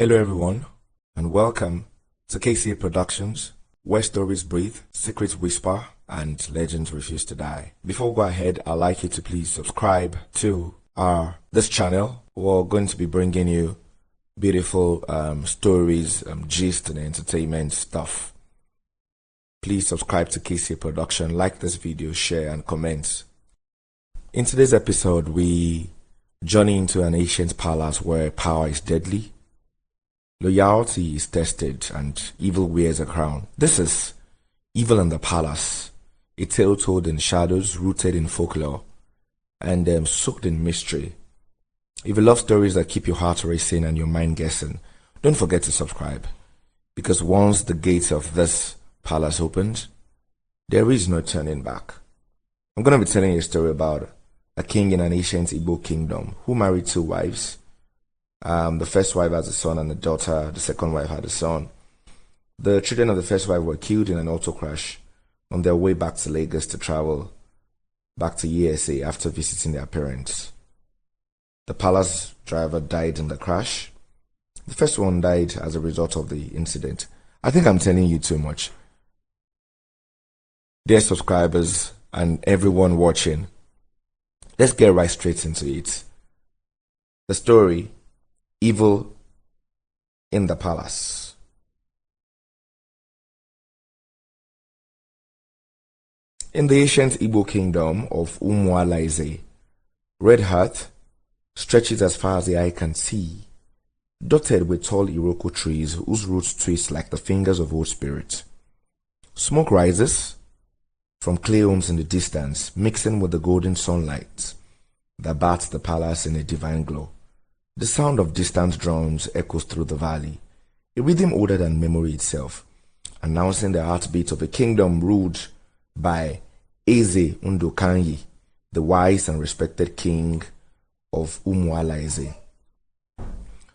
Hello everyone, and welcome to KCA Productions, where stories breathe, secrets whisper, and legends refuse to die. Before we go ahead, I'd like you to please subscribe to this channel. We're going to be bringing you beautiful stories, gist, and entertainment stuff. Please subscribe to KCA Production, like this video, share, and comment. In today's episode, we journey into an ancient palace where power is deadly, loyalty is tested, and evil wears a crown. This is Evil in the Palace, a tale told in shadows, rooted in folklore, and soaked in mystery. If you love stories that keep your heart racing and your mind guessing, don't forget to subscribe, because once the gates of this palace opened, there is no turning back. I'm going to be telling you a story about a king in an ancient Igbo kingdom who married two wives. The first wife has a son and a daughter. The second wife had a son. The children of the first wife were killed in an auto crash on their way back to Lagos to travel back to USA after visiting their parents. The palace driver died in the crash. The first one died as a result of the incident. I think I'm telling you too much. Dear subscribers and everyone watching, let's get right straight into it. The story, Evil in the Palace. In the ancient Igbo kingdom of Umualaeze, Red Hearth stretches as far as the eye can see, dotted with tall Iroko trees whose roots twist like the fingers of old spirits. Smoke rises from clay homes in the distance, mixing with the golden sunlight that bats the palace in a divine glow. The sound of distant drums echoes through the valley, a rhythm older than memory itself, announcing the heartbeat of a kingdom ruled by Eze Undokanyi, the wise and respected king of Umualaeze.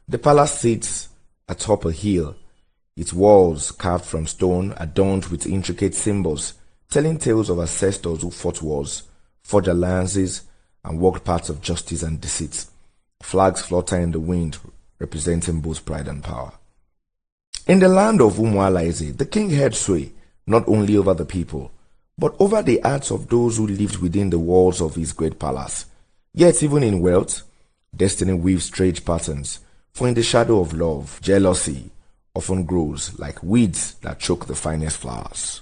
The palace sits atop a hill, its walls carved from stone, adorned with intricate symbols, telling tales of ancestors who fought wars, forged alliances, and walked paths of justice and deceit. Flags flutter in the wind, representing both pride and power. In the land of Umualaeze, the king had sway not only over the people, but over the hearts of those who lived within the walls of his great palace. Yet even in wealth, destiny weaves strange patterns, for in the shadow of love, jealousy often grows like weeds that choke the finest flowers.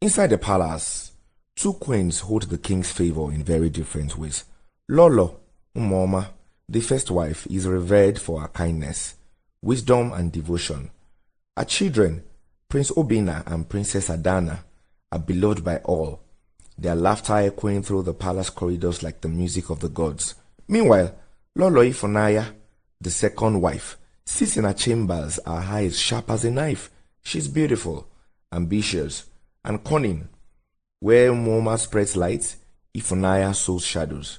Inside the palace, two queens hold the king's favor in very different ways. Lolo Umoma, the first wife, is revered for her kindness, wisdom, and devotion. Her children, Prince Obina and Princess Adana, are beloved by all, their laughter echoing through the palace corridors like the music of the gods. Meanwhile, Lolo Ifonaya, the second wife, sits in her chambers, her eyes sharp as a knife. She's beautiful, ambitious, and cunning. Where Umoma spreads light, Ifonaya sows shadows.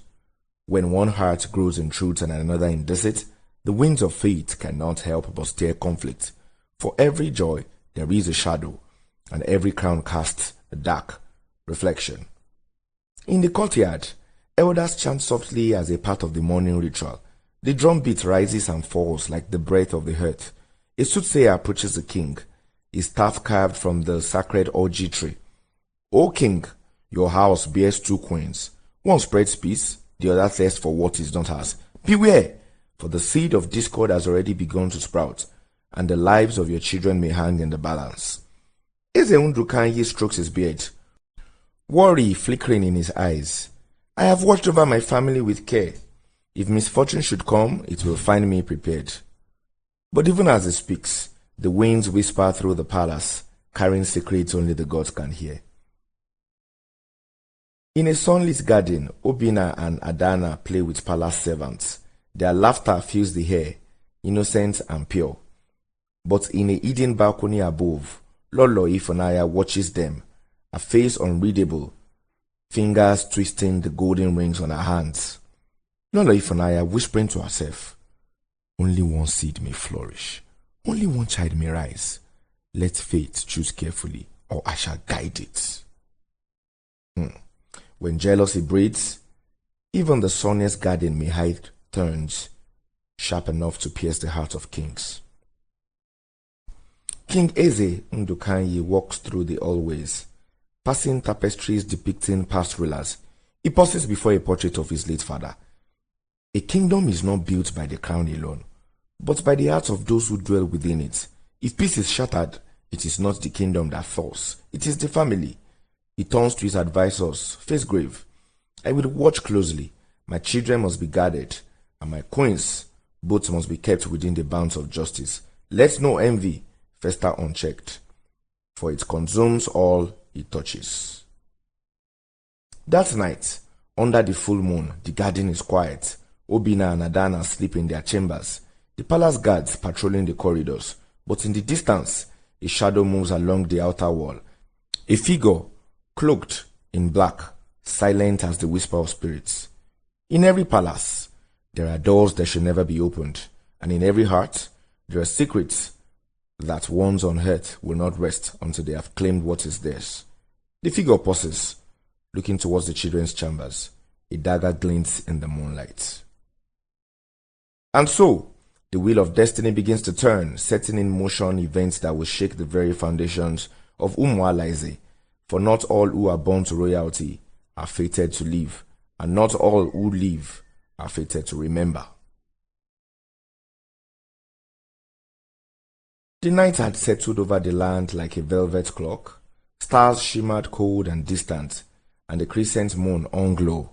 When one heart grows in truth and another in deceit, the winds of fate cannot help but stir conflict. For every joy there is a shadow, and every crown casts a dark reflection. In the courtyard, elders chant softly as a part of the morning ritual. The drum beat rises and falls like the breath of the earth. A soothsayer approaches the king, his staff carved from the sacred orji tree. O king, your house bears two queens. One spreads peace, the other thirsts for what is not ours. Beware, for the seed of discord has already begun to sprout, and the lives of your children may hang in the balance. Eze Undukanyi strokes his beard, worry flickering in his eyes. I have watched over my family with care. If misfortune should come, it will find me prepared. But even as he speaks, the winds whisper through the palace, carrying secrets only the gods can hear. In a sunlit garden, Obina and Adana play with palace servants. Their laughter fills the air, innocent and pure. But in a hidden balcony above, Lolo Ifonaya watches them, a face unreadable, fingers twisting the golden rings on her hands. Lolo Ifonaya whispering to herself, only one seed may flourish, only one child may rise. Let fate choose carefully, or I shall guide it. When jealousy breeds, even the sunniest garden may hide thorns. sharp enough to pierce the heart of kings. King Eze Ndukanyi walks through the hallways, passing tapestries depicting past rulers. He pauses before a portrait of his late father. A kingdom is not built by the crown alone, but by the hearts of those who dwell within it. If peace is shattered, it is not the kingdom that falls, it is the family. He turns to his advisors, face grave. I will watch closely. My children must be guarded, and my queens, both must be kept within the bounds of justice. Let no envy fester unchecked, for it consumes all it touches. That night, under the full moon, the garden is quiet. Obina and Adana sleep in their chambers, the palace guards patrolling the corridors, but in the distance, a shadow moves along the outer wall. A figure, cloaked in black, silent as the whisper of spirits. In every palace, there are doors that should never be opened, and in every heart, there are secrets that ones on earth will not rest until they have claimed what is theirs. The figure pauses, looking towards the children's chambers. A dagger glints in the moonlight. And so, the wheel of destiny begins to turn, setting in motion events that will shake the very foundations of Umualaise. For not all who are born to royalty are fated to live, and not all who live are fated to remember. The night had settled over the land like a velvet cloak. Stars shimmered cold and distant, and the crescent moon hung low,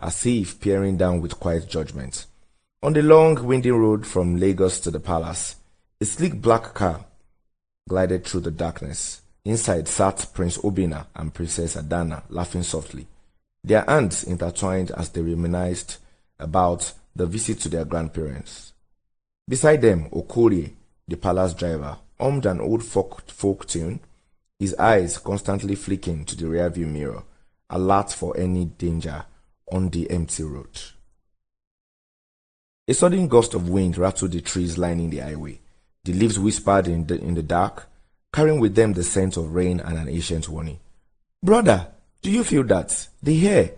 as if peering down with quiet judgment. On the long, windy road from Lagos to the palace, a sleek black car glided through the darkness. Inside sat Prince Obina and Princess Adana, laughing softly, their hands intertwined as they reminisced about the visit to their grandparents. Beside them, Okorie, the palace driver, hummed an old folk tune, his eyes constantly flicking to the rearview mirror, alert for any danger on the empty road. A sudden gust of wind rattled the trees lining the highway. The leaves whispered in the dark, carrying with them the scent of rain and an ancient warning. Brother, do you feel that? The air,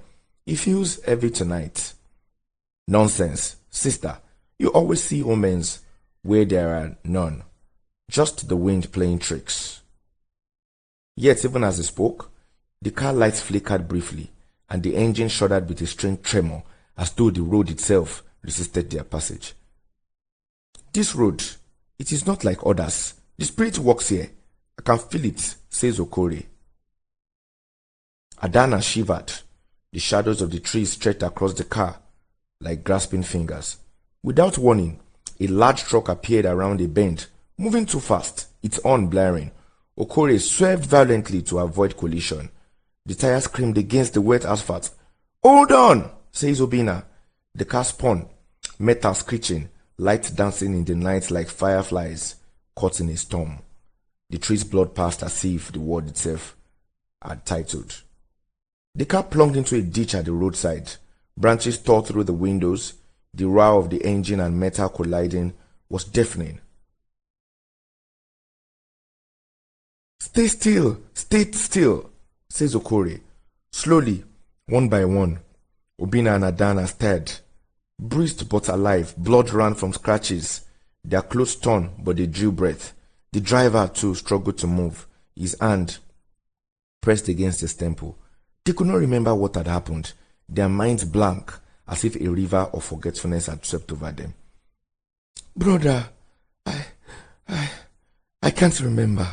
it feels heavy tonight. Nonsense, sister. You always see omens where there are none. Just the wind playing tricks. Yet, even as he spoke, the car lights flickered briefly, and the engine shuddered with a strange tremor, as though the road itself resisted their passage. This road, it is not like others. The spirit walks here. I can feel it, says Okorie. Adana shivered. The shadows of the trees stretched across the car like grasping fingers. Without warning, a large truck appeared around a bend, moving too fast, its horn blaring. Okorie swerved violently to avoid collision. The tires screamed against the wet asphalt. Hold on, says Obina. The car spun, metal screeching, lights dancing in the night like fireflies caught in a storm. The trees blurred past as if the word itself had titled. The car plunged into a ditch at the roadside. Branches tore through the windows. The roar of the engine and metal colliding was deafening. Stay still, says Okorie. Slowly, one by one, Obina and Adana stared. Bruised but alive, blood ran from scratches. Their clothes torn, but they drew breath. The driver, too, struggled to move, his hand pressed against his temple. They could not remember what had happened, their minds blank, as if a river of forgetfulness had swept over them. Brother, I can't remember.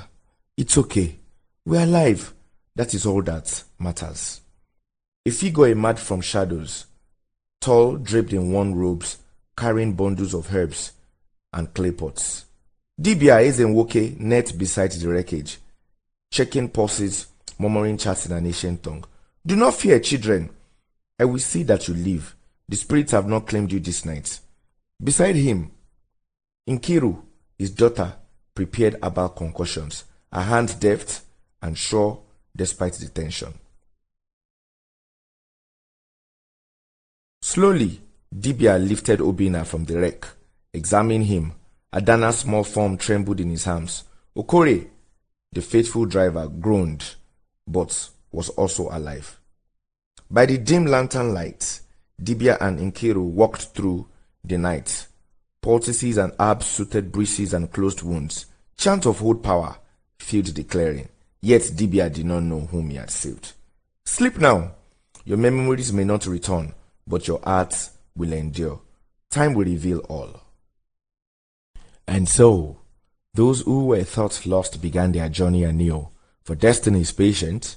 It's okay. We're alive. That is all that matters. A figure emerged from shadows, tall, draped in worn robes, carrying bundles of herbs and clay pots. Dibia Ezenwoke knelt beside the wreckage, checking pulses, murmuring chants in an ancient tongue. Do not fear, children. I will see that you live. The spirits have not claimed you this night. Beside him, Nkiru, his daughter, prepared herbal concoctions, her hands deft and sure despite the tension. Slowly, Dibia lifted Obina from the wreck, examining him. Adana's small form trembled in his arms. Okorie, the faithful driver, groaned, but was also alive. By the dim lantern light, Dibia and Nkiru walked through the night, Poultices and herbs suited bruises and closed wounds. Chant of old power filled the clearing. Yet Dibia did not know whom he had saved. Sleep now. Your memories may not return, but your heart will endure. Time will reveal all. And so, those who were thought lost began their journey anew, for destiny is patient,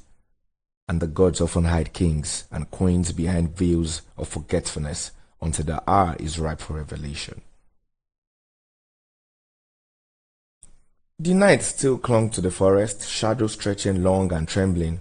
and the gods often hide kings and queens behind veils of forgetfulness until the hour is ripe for revelation. The night still clung to the forest, shadows stretching long and trembling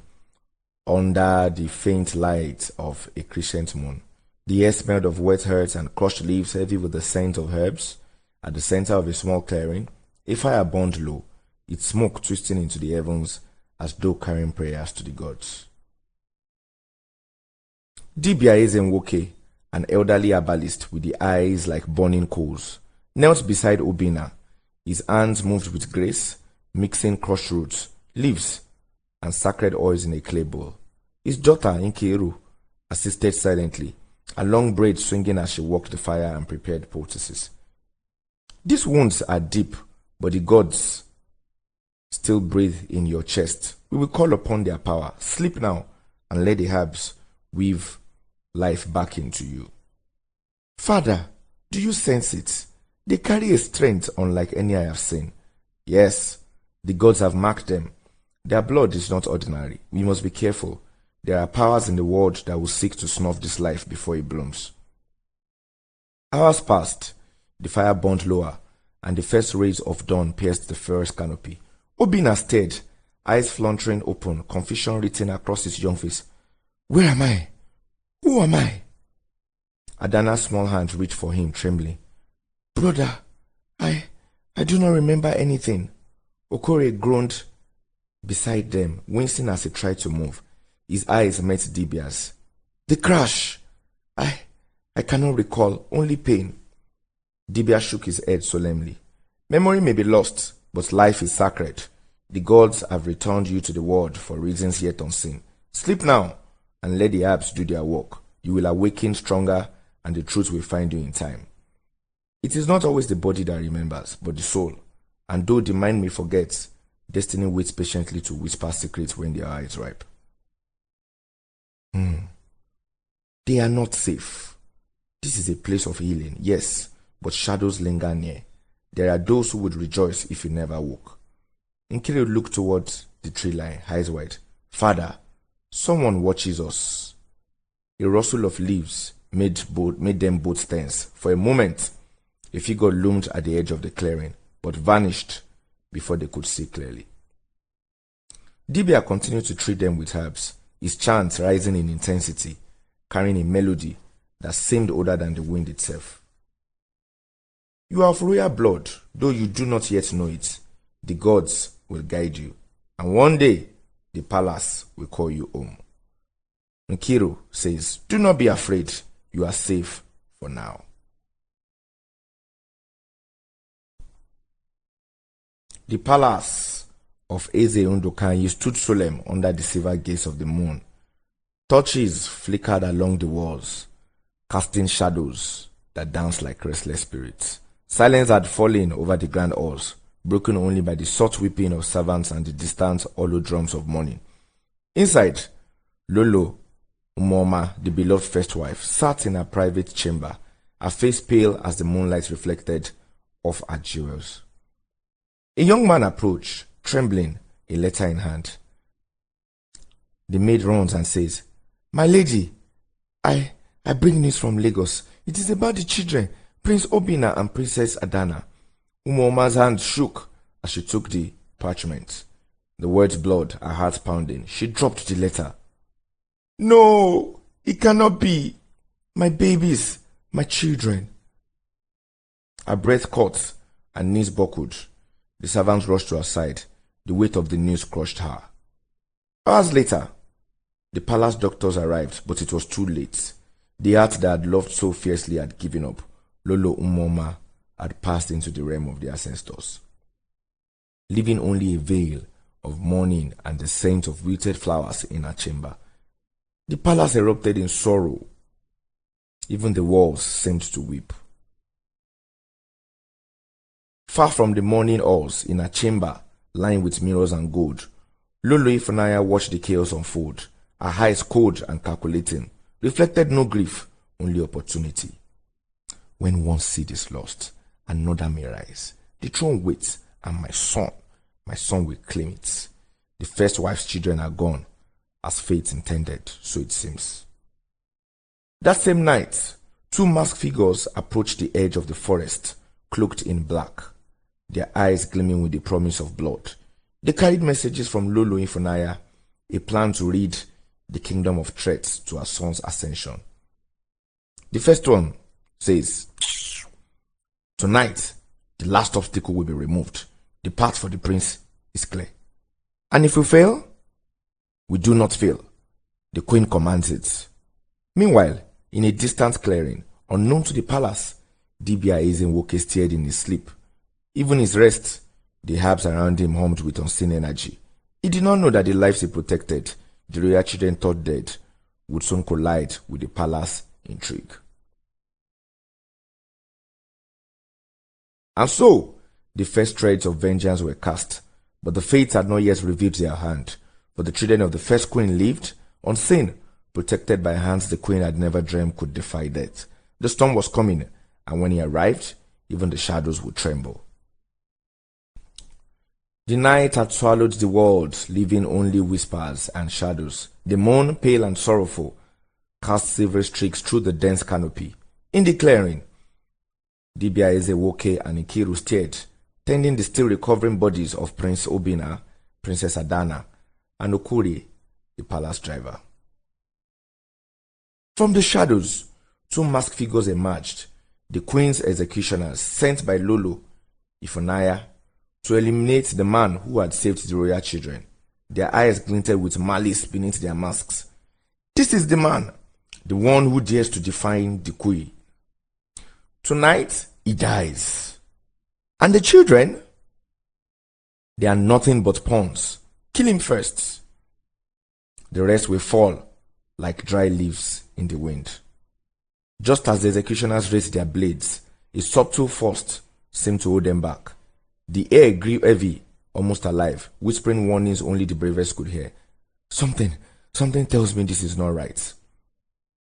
under the faint light of a crescent moon. The air smelled of wet earth and crushed leaves heavy with the scent of herbs. At the center of a small clearing, a fire burned low, its smoke twisting into the heavens as though carrying prayers to the gods. Dibia Ezenwoke, an elderly herbalist with the eyes like burning coals, knelt beside Obina. His hands moved with grace, mixing crushed roots, leaves, and sacred oils in a clay bowl. His daughter, Nkiru, assisted silently, a long braid swinging as she walked the fire and prepared poultices. These wounds are deep, but the gods still breathe in your chest. We will call upon their power. Sleep now and let the herbs weave life back into you. Father, do you sense it? They carry a strength unlike any I have seen. Yes, the gods have marked them. Their blood is not ordinary. We must be careful. There are powers in the world that will seek to snuff this life before it blooms. Hours passed. The fire burned lower, and the first rays of dawn pierced the forest canopy. Obina stared, eyes fluttering open, confusion written across his young face. Where am I? Who am I? Adana's small hand reached for him, trembling. Brother, I do not remember anything. Okore groaned beside them, wincing as he tried to move. His eyes met Dibia's. The crash! I cannot recall, only pain. Dibia shook his head solemnly. Memory may be lost, but life is sacred. The gods have returned you to the world for reasons yet unseen. Sleep now, and let the herbs do their work. You will awaken stronger, and the truth will find you in time. It is not always the body that remembers, but the soul. And though the mind may forget, destiny waits patiently to whisper secrets when the hour is ripe. They are not safe. This is a place of healing, yes, but shadows linger near. There are those who would rejoice if you never woke. Nkiri looked towards the tree line, eyes wide. Father, someone watches us. A rustle of leaves made them both tense. For a moment, a figure loomed at the edge of the clearing, but vanished before they could see clearly. Dibia continued to treat them with herbs, his chant rising in intensity, carrying a melody that seemed older than the wind itself. You are of royal blood, though you do not yet know it. The gods will guide you, and one day the palace will call you home. Nkiru says, do not be afraid, you are safe for now. The palace of Eze Undokanyi stood solemn under the silver gaze of the moon. Torches flickered along the walls, casting shadows that danced like restless spirits. Silence had fallen over the grand halls, broken only by the soft weeping of servants and the distant hollow drums of mourning. Inside, Lolo, Umoma, the beloved first wife, sat in her private chamber, her face pale as the moonlight reflected off her jewels. A young man approached, trembling, a letter in hand. The maid runs and says, My lady, I bring news from Lagos. It is about the children, Prince Obina and Princess Adana. Umoma's hand shook as she took the parchment. The words blood, her heart pounding. She dropped the letter. No, it cannot be. My babies, my children. Her breath caught, and knees buckled. The servants rushed to her side. The weight of the news crushed her. Hours later, the palace doctors arrived, but it was too late. The heart that had loved so fiercely had given up. Lolo Umoma had passed into the realm of the ancestors, leaving only a veil of mourning and the scent of wilted flowers in her chamber. The palace erupted in sorrow. Even the walls seemed to weep. Far from the morning halls, in a chamber lined with mirrors and gold, Lolo Ifunanya watched the chaos unfold. Her eyes cold and calculating, reflected no grief, only opportunity. When one seed is lost, another may rise. The throne waits, and my son will claim it. The first wife's children are gone, as fate intended, so it seems. That same night, two masked figures approached the edge of the forest, cloaked in black, their eyes gleaming with the promise of blood. They carried messages from Lolo Ifunanya, a plan to rid the kingdom of threats to her son's ascension. The first one says, "Tonight, the last obstacle will be removed. The path for the prince is clear. And if we fail, we do not fail. The queen commands it." Meanwhile, in a distant clearing, unknown to the palace, Dibia Ezenwoke stared in his sleep. Even his rest, the herbs around him hummed with unseen energy. He did not know that the lives he protected, the royal children thought dead, would soon collide with the palace intrigue. And so, the first threads of vengeance were cast, but the fates had not yet revealed their hand, for the children of the first queen lived, unseen, protected by hands the queen had never dreamed could defy death. The storm was coming, and when he arrived, even the shadows would tremble. The night had swallowed the world, leaving only whispers and shadows. The moon, pale and sorrowful, cast silvery streaks through the dense canopy. In the clearing, Dibia Ezenwoke and Nkiru stared, tending the still recovering bodies of Prince Obinna, Princess Adana, and Okuri, the palace driver. From the shadows, two masked figures emerged, the queen's executioners sent by Lolo Ifunanya to eliminate the man who had saved the royal children. Their eyes glinted with malice beneath their masks. This is the man, the one who dares to define the queen. Tonight, he dies. And the children? They are nothing but pawns. Kill him first. The rest will fall like dry leaves in the wind. Just as the executioners raised their blades, a subtle force seemed to hold them back. The air grew heavy, almost alive, whispering warnings only the bravest could hear. Something tells me this is not right.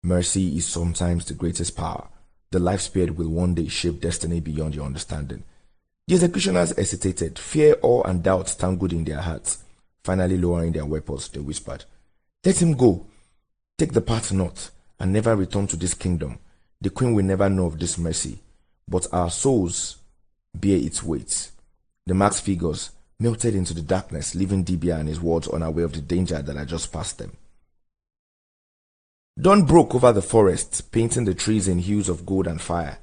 Mercy is sometimes the greatest power. The life spared will one day shape destiny beyond your understanding. The executioners hesitated, fear, awe, and doubt tangled in their hearts. Finally lowering their weapons, they whispered, "Let him go. Take the path north, and never return to this kingdom. The queen will never know of this mercy, but our souls bear its weight." The masked figures melted into the darkness, leaving Dibia and his wards unaware of the danger that had just passed them. Dawn broke over the forest, painting the trees in hues of gold and fire.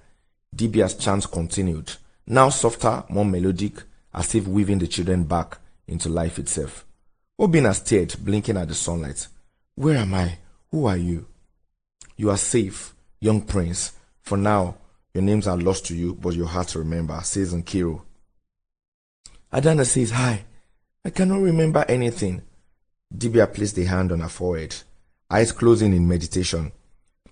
Dibia's chants continued, now softer, more melodic, as if weaving the children back into life itself. Obinna stared, blinking at the sunlight. "Where am I? Who are you?" "You are safe, young prince. For now, your names are lost to you, but your heart remember," says Nkiru. Adana says, "Hi, I cannot remember anything." Dibia placed a hand on her forehead, eyes closing in meditation.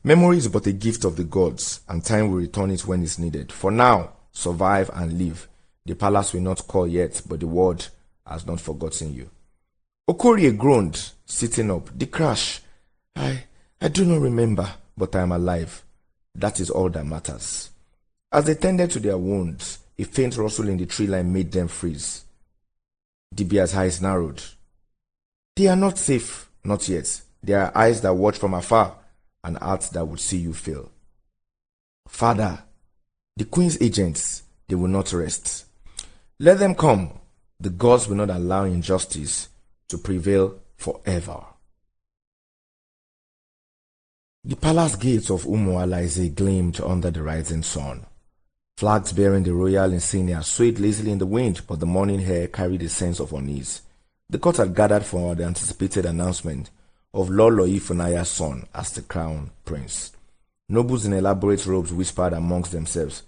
"Memory is but a gift of the gods, and time will return it when it's needed. For now, survive and live. The palace will not call yet, but the world has not forgotten you." Okorie groaned, sitting up. "The crash. I do not remember, but I am alive. That is all that matters." As they tended to their wounds, a faint rustle in the tree line made them freeze. Dibia's eyes narrowed. "They are not safe, not yet. There are eyes that watch from afar, and hearts that would see you fail." "Father, the queen's agents, they will not rest. Let them come. The gods will not allow injustice to prevail forever." The palace gates of Umualaise gleamed under the rising sun. Flags bearing the royal insignia swayed lazily in the wind, but the morning air carried a sense of unease. The court had gathered for the anticipated announcement of Lolo Ifunanya's son as the crown prince. Nobles in elaborate robes whispered amongst themselves,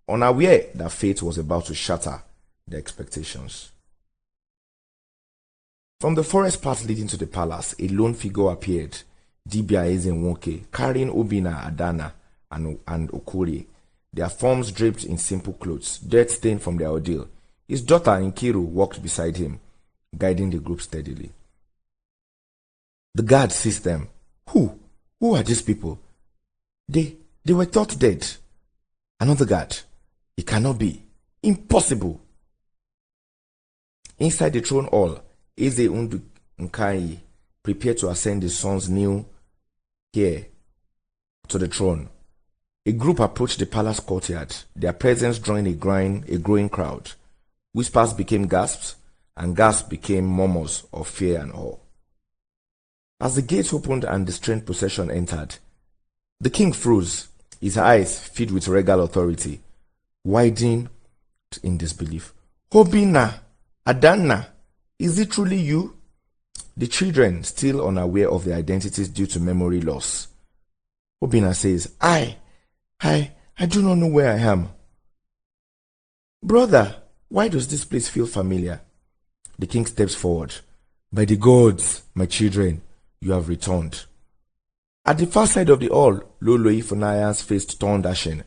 unaware that fate was about to shatter their expectations. From the forest path leading to the palace, a lone figure appeared, Dibia Ezenwoke, carrying Obinna, Adana, and Okuri. their forms draped in simple clothes, dirt stained from their ordeal. His daughter Nkiru walked beside him, guiding the group steadily. The guard seized them. Who are these people? They were thought dead. Another guard. It cannot be. Impossible. Inside the throne hall, Eze Undu Nkai prepared to ascend his son's new heir to the throne. A group approached the palace courtyard, their presence drawing a growing crowd. Whispers became gasps, and gasps became murmurs of fear and awe. As the gates opened and the strange procession entered, the king froze, his eyes filled with regal authority, widening in disbelief. Obina, Adanna, is it truly you? The children, still unaware of their identities due to memory loss. Obina says, I do not know where I am. Brother, why does this place feel familiar? The king steps forward. By the gods, my children, you have returned. At the far side of the hall, Lolo Ifunaya's face turned ashen,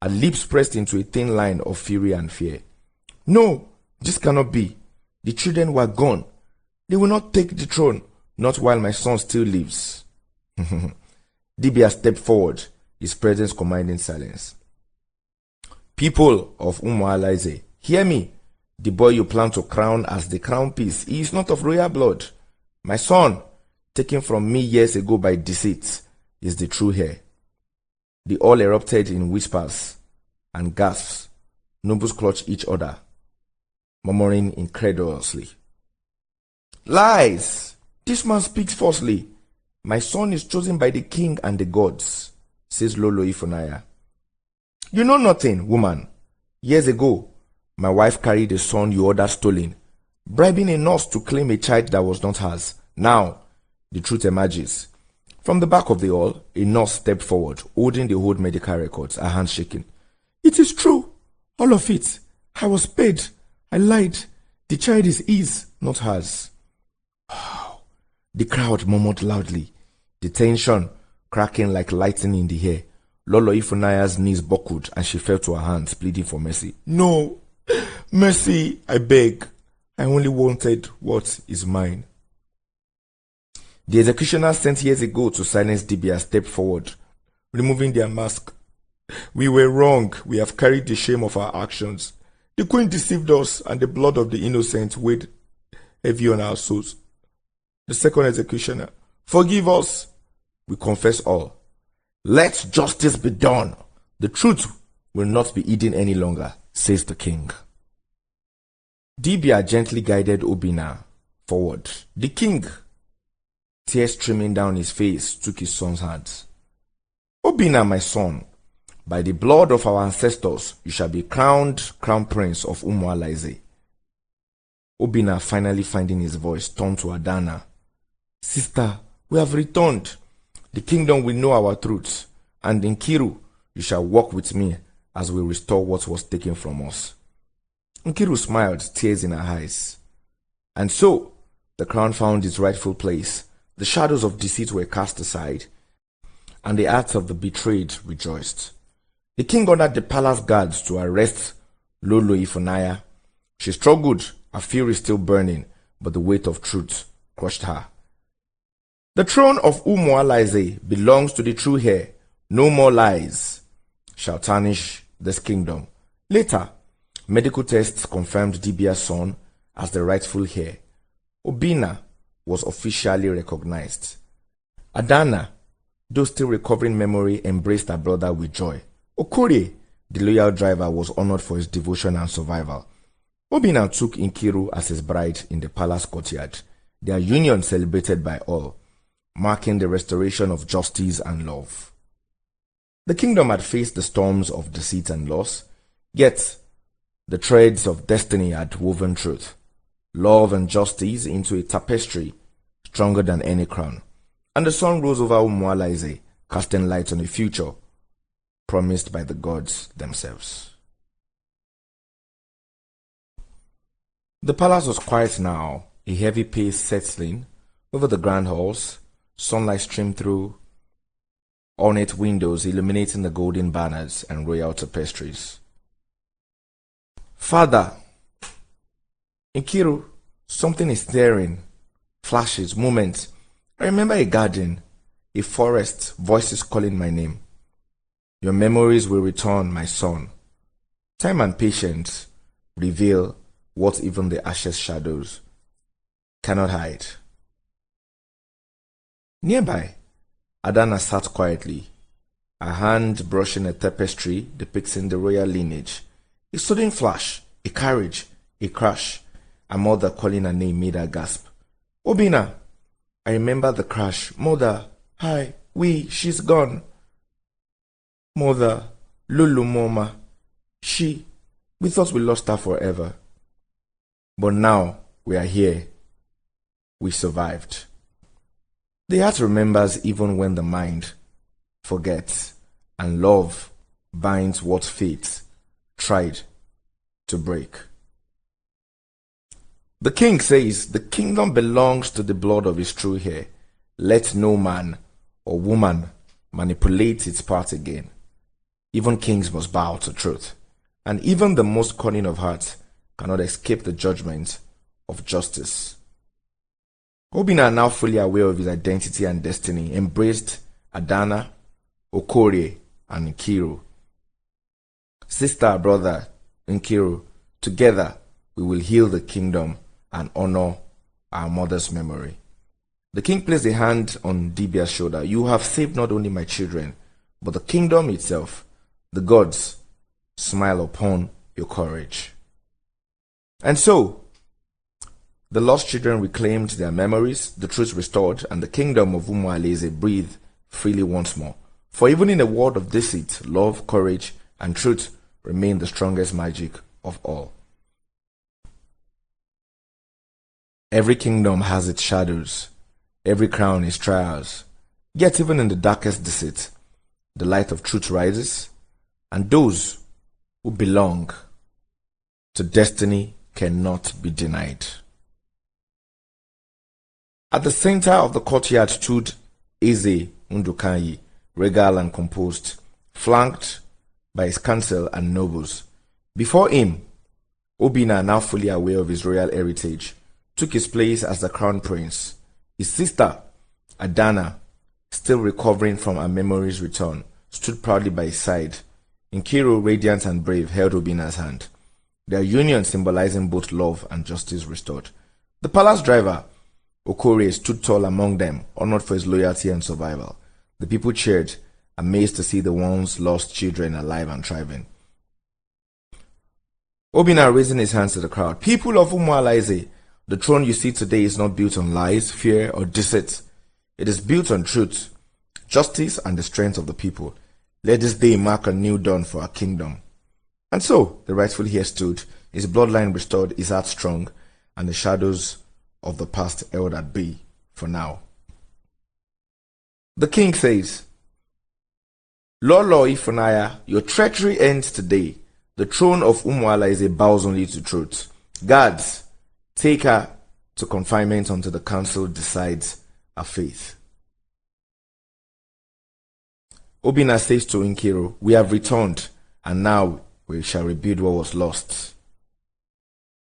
her lips pressed into a thin line of fury and fear. No, this cannot be. The children were gone. They will not take the throne, not while my son still lives. Dibia stepped forward, his presence commanding silence. People of Umualaize, hear me. The boy you plan to crown as the crown prince, he is not of royal blood. My son, taken from me years ago by deceit, is the true heir. They all erupted in whispers and gasps. Nobles clutched each other, murmuring incredulously. Lies! This man speaks falsely. My son is chosen by the king and the gods, says Lolo Ifunaya. You know nothing, woman. Years ago, my wife carried a son you ordered stolen, bribing a nurse to claim a child that was not hers. Now, the truth emerges. From the back of the hall, a nurse stepped forward, holding the old medical records, her hands shaking. It is true. All of it. I was paid. I lied. The child is his, not hers. The crowd murmured loudly, the tension cracking like lightning in the air. Lolo Ifunaya's knees buckled and she fell to her hands, pleading for mercy. No, mercy, I beg. I only wanted what is mine. The executioner sent years ago to silence Dibia stepped forward, removing their mask. We were wrong. We have carried the shame of our actions. The queen deceived us, and the blood of the innocent weighed heavy on our souls. The second executioner, forgive us. We confess all. Let justice be done. The truth will not be hidden any longer, says the king. Dibia gently guided Obina forward. The king, tears streaming down his face, took his son's hands. Obina, my son, by the blood of our ancestors, you shall be crowned crown prince of Umualaize. Obina, finally finding his voice, turned to Adana. Sister, we have returned. The kingdom will know our truths, and in Nkiru, you shall walk with me as we restore what was taken from us. Nkiru smiled, tears in her eyes. And so, the crown found its rightful place. The shadows of deceit were cast aside, and the hearts of the betrayed rejoiced. The king ordered the palace guards to arrest Lolo Ifunaya. She struggled, her fury still burning, but the weight of truth crushed her. The throne of Umualaize belongs to the true heir. No more lies shall tarnish this kingdom. Later, medical tests confirmed Dibia's son as the rightful heir. Obina was officially recognized. Adana, though still recovering memory, embraced her brother with joy. Okorie, the loyal driver, was honored for his devotion and survival. Obina took Nkiru as his bride in the palace courtyard, their union celebrated by all, marking the restoration of justice and love. The kingdom had faced the storms of deceit and loss, yet the threads of destiny had woven truth, love and justice into a tapestry stronger than any crown. And the sun rose over Umualaize, casting light on a future promised by the gods themselves. The palace was quiet now, a heavy pace settling over the grand halls. Sunlight streamed through ornate windows illuminating the golden banners and royal tapestries. Father, Nkiru, something is stirring. Flashes, moments. I remember a garden, a forest, voices calling my name. Your memories will return, my son. Time and patience reveal what even the ashes shadows cannot hide. Nearby, Adana sat quietly, her hand brushing a tapestry depicting the royal lineage. A sudden flash, a carriage, a crash. A mother calling her name made her gasp. Obina! I remember the crash. Mother! Hi! She's gone. Mother! Lulu Mama! We thought we lost her forever. But now we are here. We survived. The heart remembers even when the mind forgets, and love binds what fate tried to break. The king says, the kingdom belongs to the blood of his true heir. Let no man or woman manipulate its part again. Even kings must bow to truth, and even the most cunning of hearts cannot escape the judgment of justice. Obina, now fully aware of his identity and destiny, embraced Adana, Okorie, and Nkiru. Sister, brother, Nkiru, together we will heal the kingdom and honor our mother's memory. The king placed a hand on Dibia's shoulder. You have saved not only my children, but the kingdom itself. The gods smile upon your courage. And so, the lost children reclaimed their memories, the truth restored, and the kingdom of Umualeze breathed freely once more. For even in a world of deceit, love, courage, and truth remain the strongest magic of all. Every kingdom has its shadows, every crown its trials. Yet even in the darkest deceit, the light of truth rises, and those who belong to destiny cannot be denied. At the center of the courtyard stood Eze Undukanyi, regal and composed, flanked by his council and nobles. Before him, Obina, now fully aware of his royal heritage, took his place as the crown prince. His sister, Adana, still recovering from her memory's return, stood proudly by his side. Nkiru, radiant and brave, held Obina's hand, their union symbolizing both love and justice restored. The palace driver, Okorie, stood tall among them, honored for his loyalty and survival. The people cheered, amazed to see the once lost children alive and thriving. Obina raising his hands to the crowd. People of Umualeze, the throne you see today is not built on lies, fear, or deceit. It is built on truth, justice, and the strength of the people. Let this day mark a new dawn for our kingdom. And so, the rightful heir stood, his bloodline restored, his heart strong, and the shadows of the past held at bay for now. The king says, Lolo Ifunaya, your treachery ends today. The throne of Umualeze bows only to truth. Guards, take her to confinement until the council decides her fate. Obina says to Nkiru, we have returned, and now we shall rebuild what was lost.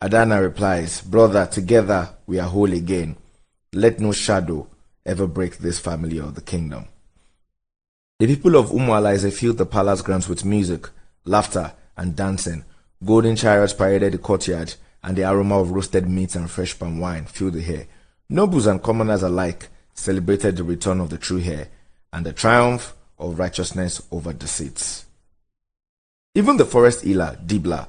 Adana replies, brother, together we are whole again. Let no shadow ever break this family or the kingdom. The people of Umualeze filled the palace grounds with music, laughter, and dancing. Golden chariots paraded the courtyard, and the aroma of roasted meats and fresh palm wine filled the air. Nobles and commoners alike celebrated the return of the true heir and the triumph of righteousness over deceit. Even the forest healer, Dibla,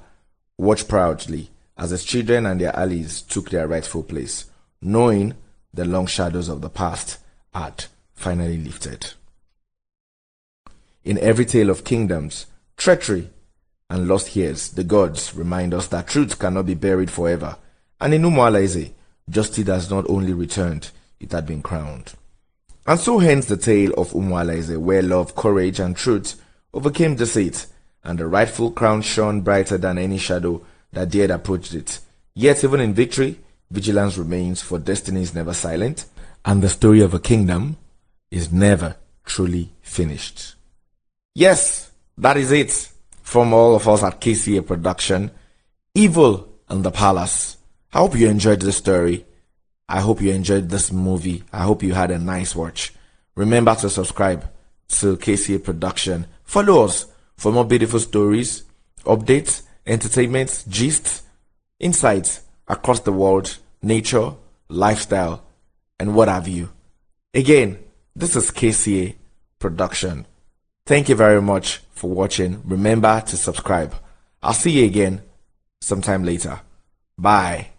watched proudly as his children and their allies took their rightful place, knowing the long shadows of the past had finally lifted. In every tale of kingdoms, treachery, and lost heirs, the gods remind us that truth cannot be buried forever, and in Umualeze, justice has not only returned, it had been crowned. And so ends the tale of Umualeze, where love, courage, and truth overcame deceit, and the rightful crown shone brighter than any shadow that dared approach it. Yet even in victory, vigilance remains, for destiny is never silent, and the story of a kingdom is never truly finished. Yes, that is it from all of us at KCA Production. Evil in the Palace. I hope you enjoyed this story. I hope you enjoyed this movie. I hope you had a nice watch. Remember to subscribe to KCA Production. Follow us for more beautiful stories, updates, entertainment, gist, insights across the world, nature, lifestyle, and what have you. Again, this is KCA Production. Thank you very much for watching. Remember to subscribe. I'll see you again sometime later. Bye.